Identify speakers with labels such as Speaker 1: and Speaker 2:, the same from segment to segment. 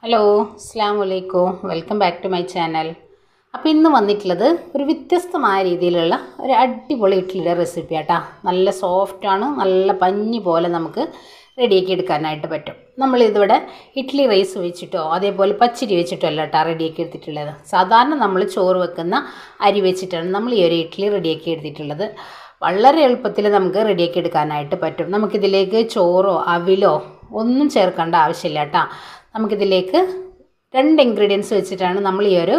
Speaker 1: Hello അസ്സലാമു അലൈക്കും welcome back to my channel. അപ്പോൾ ഇന്ന് വന്നിട്ടുള്ളത് ഒരു വ്യത്യസ്തമായ രീതിയിലുള്ള ഒരു അടിപൊളി ഇഡ്ഡലിയുടെ റെസിപ്പി ആട്ടാ. നല്ല സോഫ്റ്റാണ്, നല്ല പഞ്ഞി പോലെ നമുക്ക് റെഡിയാക്കി എടുക്കാനായിട്ട് പറ്റും. നമ്മളിതിവിടെ ഇഡ്ഡലി റൈസ് വെച്ചിട്ടോ അതേപോലെ പച്ചരി വെച്ചിട്ടോ അല്ല കേട്ടോ റെഡിയാക്കി എടുത്തിട്ടുള്ളത്. സാധാരണ നമ്മൾ ചോറ് വെക്കുന്ന അരി വെച്ചിട്ടാണ് നമ്മൾ ഈ ഒരു ഇഡ്ഡലി റെഡിയാക്കി എടുത്തിട്ടുള്ളത്. വളരെ എളുപ്പത്തിൽ നമുക്ക് റെഡിയാക്കി എടുക്കാനായിട്ട് പറ്റും. നമുക്കിതിലേക്ക് ചോറോ അവിലോ ഒന്നും ചേർക്കേണ്ട ആവശ്യമില്ല കേട്ടോ. നമുക്കിതിലേക്ക് 2 ഇൻഗ്രീഡിയൻസ് വെച്ചിട്ടാണ് നമ്മൾ ഈ ഒരു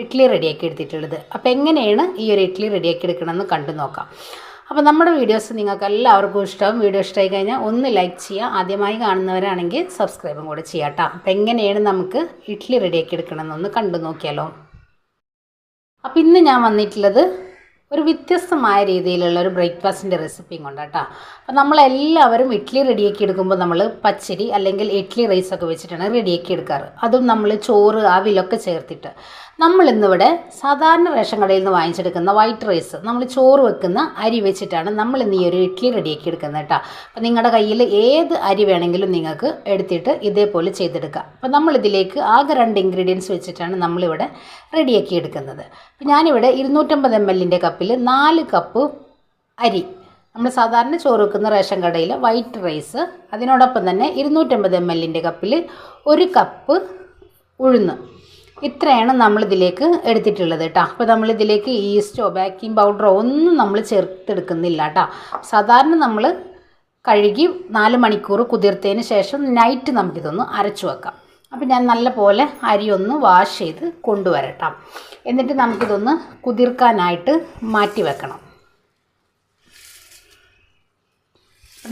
Speaker 1: ഇഡ്ഡലി റെഡിയാക്കി എടുത്തിട്ടുള്ളത്. അപ്പോൾ എങ്ങനെയാണ് ഈ ഒരു ഇഡ്ഡലി റെഡിയാക്കി എടുക്കണമെന്ന് കണ്ടു നോക്കാം. അപ്പോൾ നമ്മുടെ വീഡിയോസ് നിങ്ങൾക്ക് എല്ലാവർക്കും ഇഷ്ടമാവും. വീഡിയോ ഇഷ്ടമായി കഴിഞ്ഞാൽ ഒന്ന് ലൈക്ക് ചെയ്യുക, ആദ്യമായി കാണുന്നവരാണെങ്കിൽ സബ്സ്ക്രൈബും കൂടെ ചെയ്യാം കേട്ടോ. അപ്പോൾ എങ്ങനെയാണ് നമുക്ക് ഇഡ്ഡലി റെഡിയാക്കി എടുക്കണമെന്നൊന്ന് കണ്ടു നോക്കിയാലോ. അപ്പോൾ ഇന്ന് ഞാൻ വന്നിട്ടുള്ളത് ഒരു വ്യത്യസ്തമായ രീതിയിലുള്ള ഒരു ബ്രേക്ക്ഫാസ്റ്റിൻ്റെ റെസിപ്പിയും കൊണ്ടാട്ടോ. അപ്പോൾ നമ്മളെല്ലാവരും ഇഡ്ഡലി റെഡിയാക്കി എടുക്കുമ്പോൾ നമ്മൾ പച്ചരി അല്ലെങ്കിൽ ഇഡ്ഡലി റൈസൊക്കെ വെച്ചിട്ടാണ് റെഡിയാക്കി എടുക്കാറ്. അതും നമ്മൾ ചോറ് അവിലൊക്കെ ചേർത്തിട്ട്. നമ്മളിന്നിവിടെ സാധാരണ റേഷൻ കടയിൽ നിന്ന് വാങ്ങിച്ചെടുക്കുന്ന വൈറ്റ് റൈസ്, നമ്മൾ ചോറ് വെക്കുന്ന അരി വെച്ചിട്ടാണ് നമ്മളിന്ന് ഈ ഒരു ഇഡ്ഡലി റെഡിയാക്കി എടുക്കുന്നത് കേട്ടോ. അപ്പോൾ നിങ്ങളുടെ കയ്യിൽ ഏത് അരി വേണമെങ്കിലും നിങ്ങൾക്ക് എടുത്തിട്ട് ഇതേപോലെ ചെയ്തെടുക്കാം. അപ്പോൾ നമ്മളിതിലേക്ക് ആകെ 2 ഇൻഗ്രീഡിയൻസ് വെച്ചിട്ടാണ് നമ്മളിവിടെ റെഡിയാക്കി എടുക്കുന്നത്. അപ്പോൾ ഞാനിവിടെ 250 ml കപ്പിൽ 4 കപ്പ് അരി, നമ്മൾ സാധാരണ ചോറ് വെക്കുന്ന റേഷൻ കടയിൽ വൈറ്റ് റൈസ്, അതിനോടൊപ്പം തന്നെ 250 ml കപ്പിൽ 1 കപ്പ് ഉഴുന്ന്, ഇത്രയാണ് നമ്മളിതിലേക്ക് എടുത്തിട്ടുള്ളത് കേട്ടോ. അപ്പോൾ നമ്മളിതിലേക്ക് ഈസ്റ്റോ ബേക്കിംഗ് പൗഡറോ ഒന്നും നമ്മൾ ചേർത്തെടുക്കുന്നില്ല കേട്ടോ. സാധാരണ നമ്മൾ കഴുകി 4 മണിക്കൂർ കുതിർത്തതിന് ശേഷം നൈറ്റ് നമുക്കിതൊന്ന് അരച്ചു വെക്കാം. അപ്പോൾ ഞാൻ നല്ല പോലെ അരി ഒന്ന് വാഷ് ചെയ്ത് കൊണ്ടുവരട്ടാം. എന്നിട്ട് നമുക്കിതൊന്ന് കുതിർക്കാനായിട്ട് മാറ്റി വെക്കണം.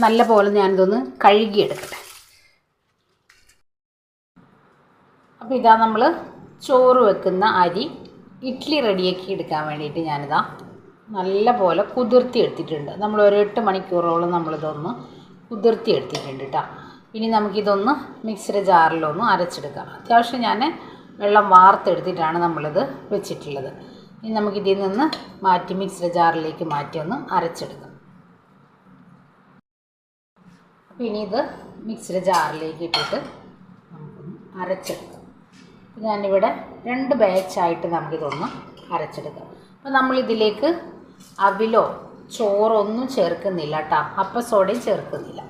Speaker 1: നല്ല പോലെ ഞാനിതൊന്ന് കഴുകിയെടുക്കട്ടെ. അപ്പോൾ ഇതാ നമ്മൾ ചോറ് വെക്കുന്ന അരി ഇഡ്ഡലി റെഡിയാക്കി എടുക്കാൻ വേണ്ടിയിട്ട് ഞാനിതാ നല്ല പോലെ കുതിർത്തി എടുത്തിട്ടുണ്ട്. നമ്മൾ ഒരു 8 മണിക്കൂറോളം നമ്മളിതൊന്ന് കുതിർത്തി എടുത്തിട്ടുണ്ട് കേട്ടോ. ഇനി നമുക്കിതൊന്ന് മിക്സിയുടെ ജാറിലൊന്ന് അരച്ചെടുക്കാം. അത്യാവശ്യം ഞാൻ വെള്ളം വാർത്തെടുത്തിട്ടാണ് നമ്മളിത് വെച്ചിട്ടുള്ളത്. ഇനി നമുക്കിതിൽ നിന്ന് മാറ്റി മിക്സിയുടെ ജാറിലേക്ക് മാറ്റി ഒന്ന് അരച്ചെടുക്കാം. അപ്പോൾ ഇനി ഇത് മിക്സിയുടെ ജാറിലേക്ക് ഇട്ടിട്ട് നമുക്കൊന്ന് അരച്ചെടുക്കാം. ഞാനിവിടെ 2 ബാച്ചായിട്ട് നമുക്കിതൊന്ന് അരച്ചെടുക്കാം. അപ്പോൾ നമ്മളിതിലേക്ക് അവിലോ ചോറോ ഒന്നും ചേർക്കുന്നില്ല കേട്ടോ, അപ്പസോഡയും ചേർക്കുന്നില്ല.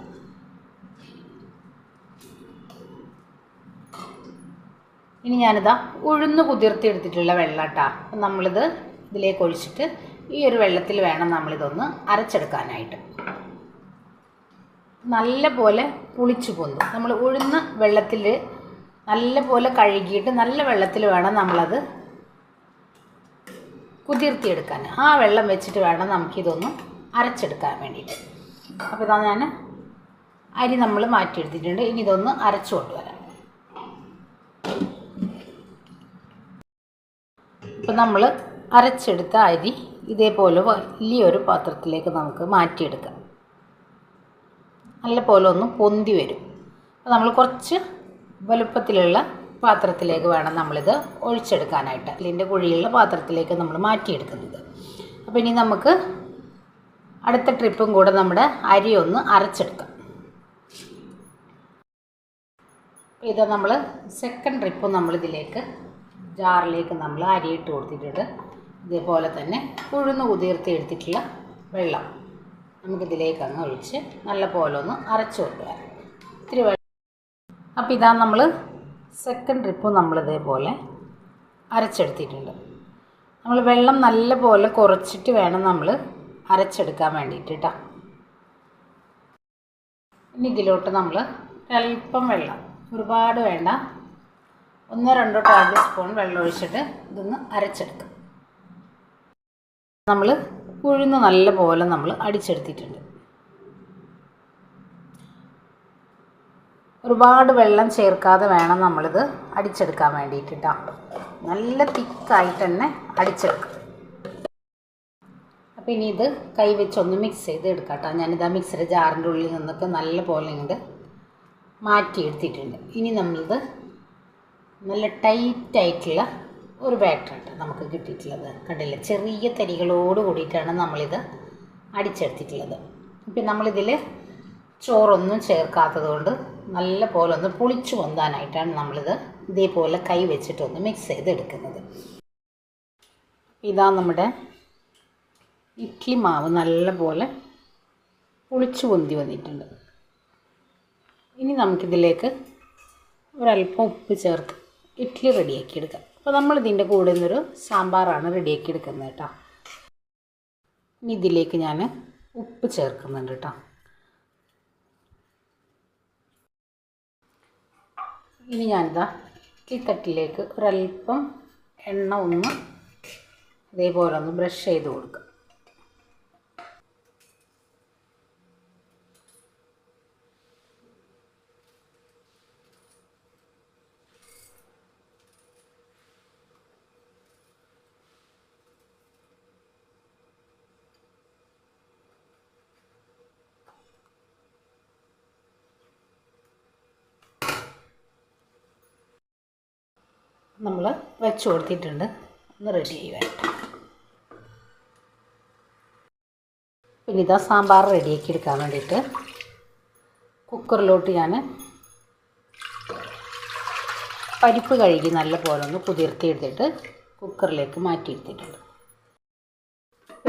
Speaker 1: ഇനി ഞാനിതാ ഉഴുന്ന് കുതിർത്തി എടുത്തിട്ടുള്ള വെള്ളം കേട്ടോ. അപ്പം നമ്മളിത് ഇതിലേക്ക് ഒഴിച്ചിട്ട് ഈ ഒരു വെള്ളത്തിൽ വേണം നമ്മളിതൊന്ന് അരച്ചെടുക്കാനായിട്ട്. നല്ല പോലെ പുളിച്ചു പൊന്തും. നമ്മൾ ഉഴുന്ന് വെള്ളത്തിൽ നല്ല പോലെ കഴുകിയിട്ട് നല്ല വെള്ളത്തിൽ വേണം നമ്മളത് കുതിർത്തിയെടുക്കാൻ. ആ വെള്ളം വെച്ചിട്ട് വേണം നമുക്കിതൊന്ന് അരച്ചെടുക്കാൻ വേണ്ടിയിട്ട്. അപ്പോൾ ഇതാ ഞാൻ അരി നമ്മൾ മാറ്റിയെടുത്തിട്ടുണ്ട്. ഇനി ഇതൊന്ന് അരച്ചു കൊണ്ടുവരാം. അപ്പോൾ നമ്മൾ അരച്ചെടുത്ത അരി ഇതേപോലെ വലിയൊരു പാത്രത്തിലേക്ക് നമുക്ക് മാറ്റിയെടുക്കാം. നല്ല പോലെ ഒന്ന് പൊന്തി വരും. അപ്പോൾ നമ്മൾ കുറച്ച് വലുപ്പത്തിലുള്ള പാത്രത്തിലേക്ക് വേണം നമ്മളിത് ഒഴിച്ചെടുക്കാനായിട്ട്. ഇതിൻ്റെ കുഴിയുള്ള പാത്രത്തിലേക്ക് നമ്മൾ മാറ്റിയെടുക്കുന്നത്. അപ്പോൾ ഇനി നമുക്ക് അടുത്ത ട്രിപ്പും കൂടെ നമ്മുടെ അരി ഒന്ന് അരച്ചെടുക്കാം. അപ്പോൾ ഇത് നമ്മൾ സെക്കൻഡ് ട്രിപ്പും നമ്മളിതിലേക്ക് ജാറിലേക്ക് നമ്മൾ അരി ഇട്ട് കൊടുത്തിട്ടുണ്ട്. ഇതേപോലെ തന്നെ ഉഴുന്ന് കുതിർത്തി എടുത്തിട്ടുള്ള വെള്ളം നമുക്കിതിലേക്ക് അങ്ങ് ഒഴിച്ച് നല്ല പോലെ ഒന്ന് അരച്ചു കൊണ്ടുവരാം. ഇത്തിരി അപ്പോൾ ഇതാ നമ്മൾ സെക്കൻഡ് ട്രിപ്പ് നമ്മളിതേപോലെ അരച്ചെടുത്തിട്ടുണ്ട്. നമ്മൾ വെള്ളം നല്ല പോലെ കുറച്ചിട്ട് വേണം നമ്മൾ അരച്ചെടുക്കാൻ വേണ്ടിയിട്ട് കേട്ടോ. ഇനി ഇതിലോട്ട് നമ്മൾ അല്പം വെള്ളം, ഒരുപാട് വേണ്ട, 1-2 ടേബിൾ സ്പൂൺ വെള്ളം ഒഴിച്ചിട്ട് ഇതൊന്ന് അരച്ചെടുക്കാം. നമ്മൾ ഉഴുന്ന് നല്ല പോലെ നമ്മൾ അടിച്ചെടുത്തിട്ടുണ്ട്. ഒരുപാട് വെള്ളം ചേർക്കാതെ വേണം നമ്മളിത് അടിച്ചെടുക്കാൻ വേണ്ടിയിട്ട് കേട്ടോ. നല്ല തിക്കായിട്ട് തന്നെ അടിച്ചെടുക്കാം. അപ്പോൾ ഇനി ഇത് കൈ വെച്ചൊന്ന് മിക്സ് ചെയ്ത് എടുക്കാം കേട്ടോ. ഞാനിതാ മിക്സിയുടെ ജാറിൻ്റെ ഉള്ളിൽ നിന്നൊക്കെ നല്ല പോലെ ഇങ്ങോട്ട് മാറ്റിയെടുത്തിട്ടുണ്ട്. ഇനി നമ്മളിത് നല്ല ടൈറ്റായിട്ടുള്ള ഒരു ബാറ്ററാണ് നമുക്ക് കിട്ടിയിട്ടുള്ളത്. കണ്ടില്ലേ, ചെറിയ തരികളോട് കൂടിയിട്ടാണ് നമ്മളിത് അടിച്ചെടുത്തിട്ടുള്ളത്. ഇപ്പം നമ്മളിതിൽ ചോറൊന്നും ചേർക്കാത്തത് കൊണ്ട് നല്ല പോലെ ഒന്ന് പുളിച്ചു പൊന്താനായിട്ടാണ് നമ്മളിത് ഇതേപോലെ കൈ വെച്ചിട്ടൊന്ന് മിക്സ് ചെയ്തെടുക്കുന്നത്. ഇതാ നമ്മുടെ ഇഡ്ഡലി മാവ് നല്ല പോലെ പുളിച്ചു പൊന്തി വന്നിട്ടുണ്ട്. ഇനി നമുക്കിതിലേക്ക് ഒരല്പം ഉപ്പ് ചേർത്ത് ഇഡ്ഡലി റെഡിയാക്കി എടുക്കാം. അപ്പോൾ നമ്മളിതിൻ്റെ കൂടെ നിന്നൊരു സാമ്പാറാണ് റെഡിയാക്കി എടുക്കുന്നത് കേട്ടോ. ഇനി ഇതിലേക്ക് ഞാൻ ഉപ്പ് ചേർക്കുന്നുണ്ട് കേട്ടോ. ഇനി ഞാനിതാ ഈ തട്ടിലേക്ക് ഒരല്പം എണ്ണ ഒന്ന് ഇതേപോലെ ഒന്ന് ബ്രഷ് ചെയ്ത് കൊടുക്കുക. നമ്മൾ വെച്ച് കൊടുത്തിട്ടുണ്ട്, ഒന്ന് റെഡി ചെയ്യുക. പിന്നെ ഇതാ സാമ്പാർ റെഡിയാക്കി എടുക്കാൻ വേണ്ടിയിട്ട് കുക്കറിലോട്ട് ഞാൻ പരിപ്പ് കഴുകി നല്ല പോലെ ഒന്ന് കുതിർത്തി എടുത്തിട്ട് കുക്കറിലേക്ക് മാറ്റി എടുത്തിട്ടുണ്ട്.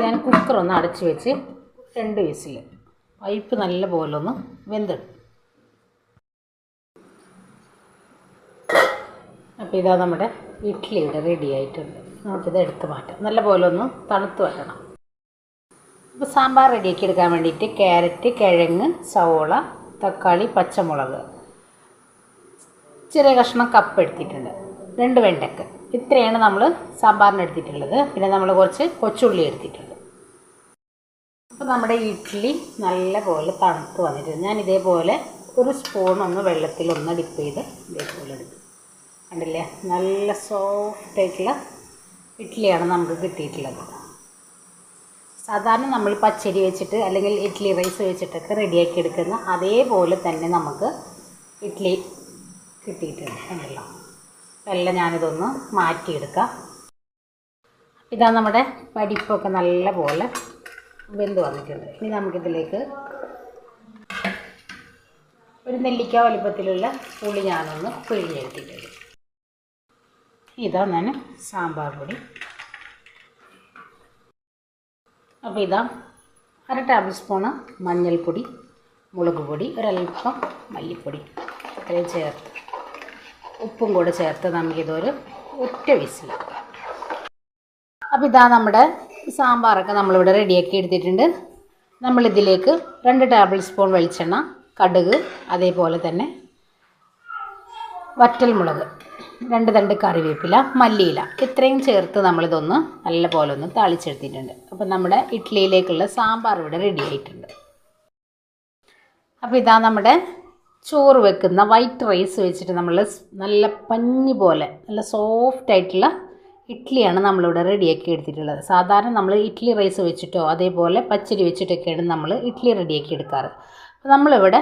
Speaker 1: ഞാൻ കുക്കറൊന്ന് അടച്ച് വെച്ച് 2 വിസിൽ പരിപ്പ് നല്ല പോലെ ഒന്ന് വെന്തെടുക്കും. അപ്പോൾ ഇതാ നമ്മുടെ ഇഡ്ഡലി ഇവിടെ റെഡി ആയിട്ടുണ്ട്. നമുക്കിത് എടുത്ത് മാറ്റാം. നല്ല പോലെ ഒന്ന് തണുത്ത് വരണം. അപ്പോൾ സാമ്പാർ റെഡിയാക്കി എടുക്കാൻ വേണ്ടിയിട്ട് ക്യാരറ്റ്, കിഴങ്ങ്, സവോള, തക്കാളി, പച്ചമുളക്, ചെറിയ കഷ്ണം കപ്പ് എടുത്തിട്ടുണ്ട്, 2 വെണ്ടയ്ക്ക, ഇത്രയാണ് നമ്മൾ സാമ്പാറിന് എടുത്തിട്ടുള്ളത്. പിന്നെ നമ്മൾ കുറച്ച് കൊച്ചുള്ളി എടുത്തിട്ടുണ്ട്. അപ്പോൾ നമ്മുടെ ഇഡ്ഡലി നല്ല പോലെ തണുത്ത് വന്നിട്ടുണ്ട്. ഞാൻ ഇതേപോലെ ഒരു സ്പൂൺ ഒന്ന് വെള്ളത്തിലൊന്ന് ഡിപ്പ് ചെയ്ത് ഇതേപോലെ എടുക്കും. കണ്ടില്ലേ, നല്ല സോഫ്റ്റായിട്ടുള്ള ഇഡ്ഡലിയാണ് നമുക്ക് കിട്ടിയിട്ടുള്ളത്. സാധാരണ നമ്മൾ പച്ചരി വെച്ചിട്ട് അല്ലെങ്കിൽ ഇഡ്ഡലി റൈസ് വെച്ചിട്ടൊക്കെ റെഡിയാക്കി എടുക്കുന്ന അതേപോലെ തന്നെ നമുക്ക് ഇഡ്ഡലി കിട്ടിയിട്ടുണ്ട്. കണ്ടല്ലോ. എല്ലാം ഞാനിതൊന്ന് മാറ്റിയെടുക്കാം. ഇതാ നമ്മുടെ പരിപ്പൊക്കെ നല്ല പോലെ വെന്ത് വന്നിട്ടുണ്ട്. ഇനി നമുക്കിതിലേക്ക് ഒരു നെല്ലിക്ക വലുപ്പത്തിലുള്ള പുളി ഞാനൊന്ന് പിഴിഞ്ഞെടുത്തിട്ടുണ്ട്. ഇതാ ഞാൻ സാമ്പാർ പൊടി. അപ്പോൾ ഇതാ 1/2 ടേബിൾ സ്പൂണ് മഞ്ഞൾപ്പൊടി, മുളക് പൊടി, ഒരല്പം മല്ലിപ്പൊടി, ഇത്രയും ചേർത്ത് ഉപ്പും കൂടെ ചേർത്ത് നമുക്കിതൊരു ഒറ്റ വിസിൽ. അപ്പോൾ ഇതാ നമ്മുടെ സാമ്പാറൊക്കെ നമ്മളിവിടെ റെഡിയാക്കി എടുത്തിട്ടുണ്ട്. നമ്മളിതിലേക്ക് 2 ടേബിൾ സ്പൂൺ വെളിച്ചെണ്ണ, കടുക്, അതേപോലെ തന്നെ വറ്റൽമുളക്, 2 തണ്ട് കറിവേപ്പില, മല്ലിയില, ഇത്രയും ചേർത്ത് നമ്മളിതൊന്ന് നല്ല പോലെ ഒന്ന് താളിച്ചെടുത്തിട്ടുണ്ട്. അപ്പം നമ്മുടെ ഇഡ്ഡലിയിലേക്കുള്ള സാമ്പാർ ഇവിടെ റെഡി ആയിട്ടുണ്ട്. അപ്പോൾ ഇതാ നമ്മുടെ ചോറ് വെക്കുന്ന വൈറ്റ് റൈസ് വെച്ചിട്ട് നമ്മൾ നല്ല പഞ്ഞി പോലെ നല്ല സോഫ്റ്റ് ആയിട്ടുള്ള ഇഡ്ഡലിയാണ് നമ്മളിവിടെ റെഡിയാക്കി എടുത്തിട്ടുള്ളത്. സാധാരണ നമ്മൾ ഇഡ്ഡലി റൈസ് വെച്ചിട്ടോ അതേപോലെ പച്ചരി വെച്ചിട്ടൊക്കെയാണ് നമ്മൾ ഇഡ്ഡലി റെഡിയാക്കി എടുക്കാറ്. അപ്പോൾ നമ്മളിവിടെ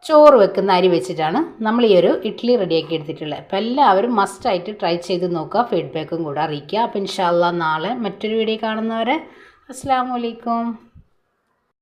Speaker 1: ചോറ് വെക്കുന്ന അരി വെച്ചിട്ടാണ് നമ്മൾ ഈ ഒരു ഇഡ്ഡലി റെഡിയാക്കി എടുത്തിട്ടുള്ളത്. അപ്പോൾ എല്ലാവരും മസ്റ്റായിട്ട് ട്രൈ ചെയ്ത് നോക്കുക, ഫീഡ്ബാക്കും കൂടെ അറിയിക്കുക. അപ്പോൾ ഇൻഷാ അല്ലാഹ് നാളെ മറ്റൊരു വീഡിയോ കാണുന്നവരെ അസ്സലാമു അലൈക്കും.